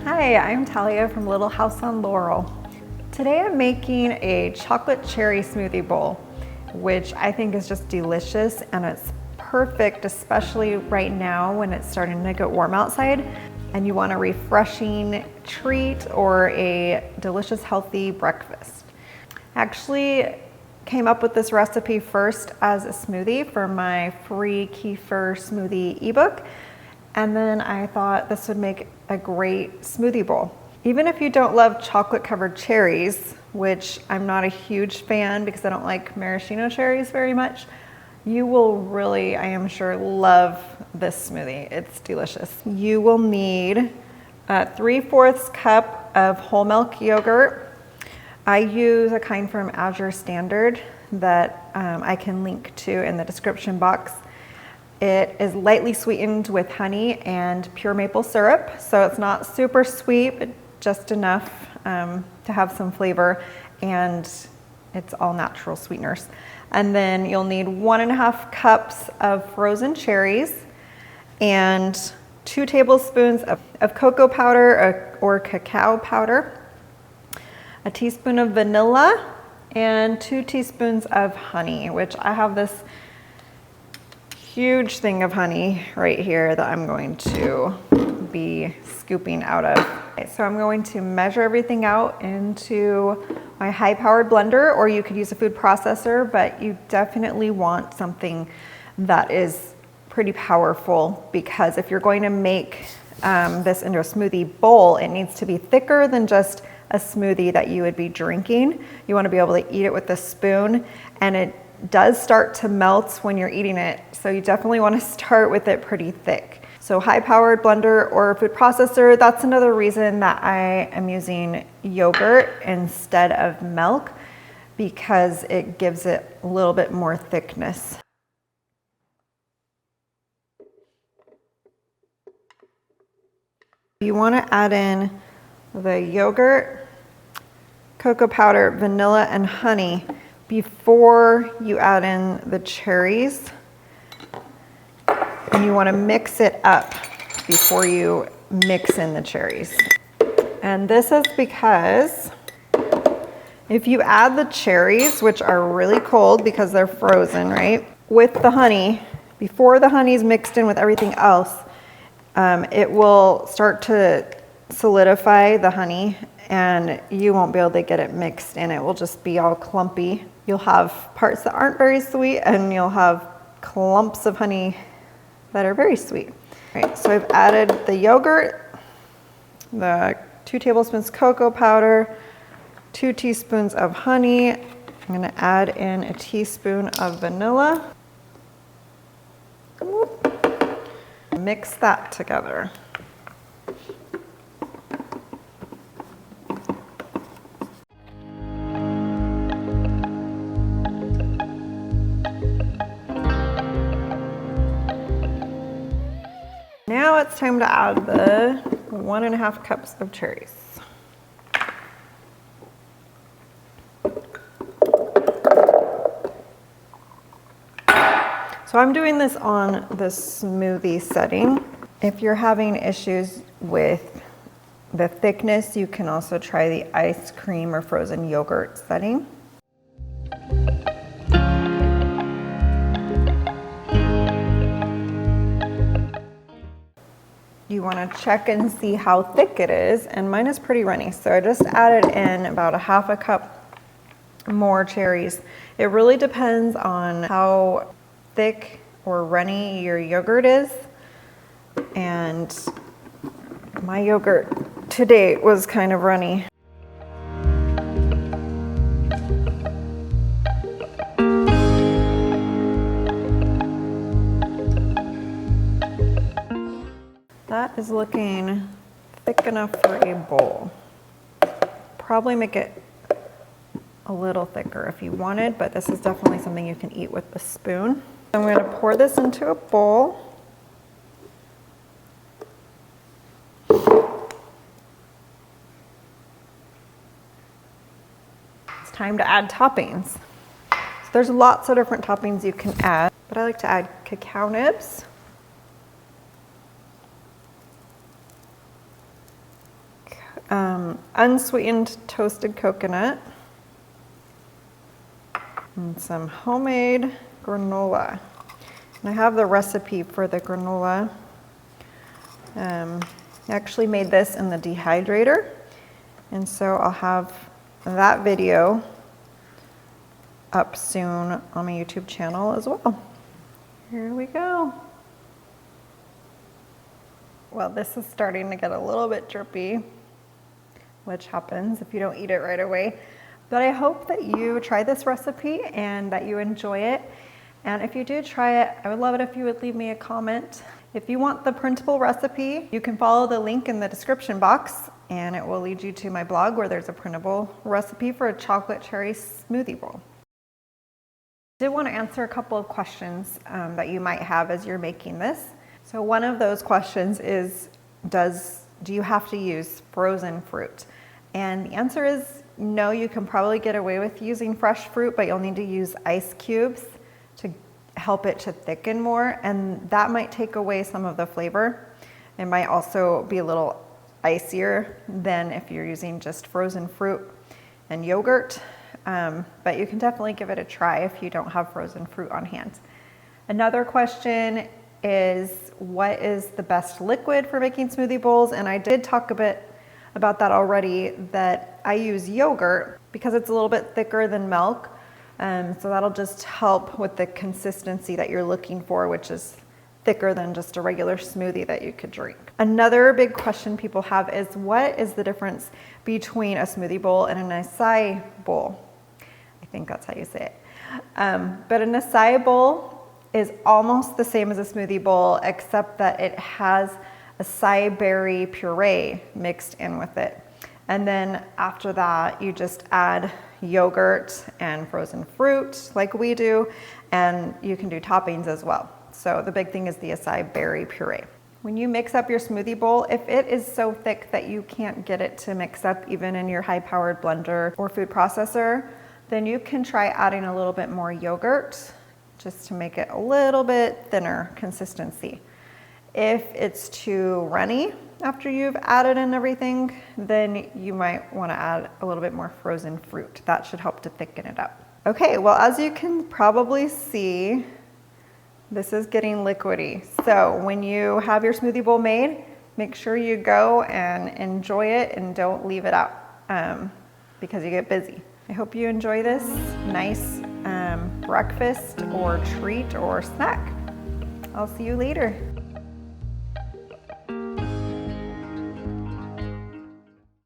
Hi, I'm Talia from Little House on Laurel. Today I'm making a chocolate cherry smoothie bowl, which I think is just delicious, and it's perfect, especially right now when it's starting to get warm outside and you want a refreshing treat or a delicious, healthy breakfast. I actually came up with this recipe first as a smoothie for my free kefir smoothie ebook. And then I thought this would make a great smoothie bowl. Even if you don't love chocolate covered cherries, which I'm not a huge fan because I don't like maraschino cherries very much, you will really, I am sure, love this smoothie. It's delicious. You will need a 3/4 cup of whole milk yogurt. I use a kind from Azure Standard that I can link to in the description box. It is lightly sweetened with honey and pure maple syrup, so it's not super sweet, but just enough to have some flavor, and it's all natural sweeteners. And then you'll need 1.5 cups of frozen cherries and 2 tablespoons of cocoa powder or cacao powder, a teaspoon of vanilla, and 2 teaspoons of honey, which I have this huge thing of honey right here that I'm going to be scooping out of. Okay, so I'm going to measure everything out into my high-powered blender, or you could use a food processor, but you definitely want something that is pretty powerful, because if you're going to make this into a smoothie bowl, it needs to be thicker than just a smoothie that you would be drinking. You want to be able to eat it with a spoon, and it does start to melt when you're eating it, so you definitely want to start with it pretty thick. So high-powered blender or food processor, that's another reason that I am using yogurt instead of milk, because it gives it a little bit more thickness. You want to add in the yogurt, cocoa powder, vanilla, and honey before you add in the cherries, and you want to mix it up before you mix in the cherries. And this is because if you add the cherries, which are really cold because they're frozen, right, with the honey, before the honey's mixed in with everything else, it will start to solidify the honey, and you won't be able to get it mixed in. It will just be all clumpy. You'll have parts that aren't very sweet, and you'll have clumps of honey that are very sweet. All right, so I've added the yogurt, the 2 tablespoons cocoa powder, 2 teaspoons of honey. I'm gonna add in a teaspoon of vanilla. Mix that together. Now it's time to add the 1.5 cups of cherries. So I'm doing this on the smoothie setting. If you're having issues with the thickness, you can also try the ice cream or frozen yogurt setting. You want to check and see how thick it is, and mine is pretty runny, so I just added in about 1/2 cup more cherries. It really depends on how thick or runny your yogurt is, and my yogurt to date was kind of runny. That is looking thick enough for a bowl. Probably make it a little thicker if you wanted, but this is definitely something you can eat with a spoon. I'm going to pour this into a bowl. It's time to add toppings. So there's lots of different toppings you can add, but I like to add cacao nibs, unsweetened toasted coconut, and some homemade granola. And I have the recipe for the granola. I actually made this in the dehydrator, and so I'll have that video up soon on my YouTube channel as well. Here we go. Well, this is starting to get a little bit drippy, which happens if you don't eat it right away. But I hope that you try this recipe and that you enjoy it. And if you do try it, I would love it if you would leave me a comment. If you want the printable recipe, you can follow the link in the description box and it will lead you to my blog where there's a printable recipe for a chocolate cherry smoothie bowl. I did want to answer a couple of questions that you might have as you're making this. So one of those questions is, do you have to use frozen fruit? And the answer is no, you can probably get away with using fresh fruit, but you'll need to use ice cubes to help it to thicken more, and that might take away some of the flavor. It might also be a little icier than if you're using just frozen fruit and yogurt, but you can definitely give it a try if you don't have frozen fruit on hand. Another question is, what is the best liquid for making smoothie bowls? And I did talk a bit about that already, that I use yogurt because it's a little bit thicker than milk. So that'll just help with the consistency that you're looking for, which is thicker than just a regular smoothie that you could drink. Another big question people have is, what is the difference between a smoothie bowl and an acai bowl? I think that's how you say it. But an acai bowl is almost the same as a smoothie bowl, except that it has acai berry puree mixed in with it. And then after that, you just add yogurt and frozen fruit like we do, and you can do toppings as well. So the big thing is the acai berry puree. When you mix up your smoothie bowl, if it is so thick that you can't get it to mix up even in your high-powered blender or food processor, then you can try adding a little bit more yogurt just to make it a little bit thinner consistency. If it's too runny after you've added in everything, then you might want to add a little bit more frozen fruit. That should help to thicken it up. Okay, well, as you can probably see, this is getting liquidy. So when you have your smoothie bowl made, make sure you go and enjoy it and don't leave it out because you get busy. I hope you enjoy this nice breakfast or treat or snack. I'll see you later.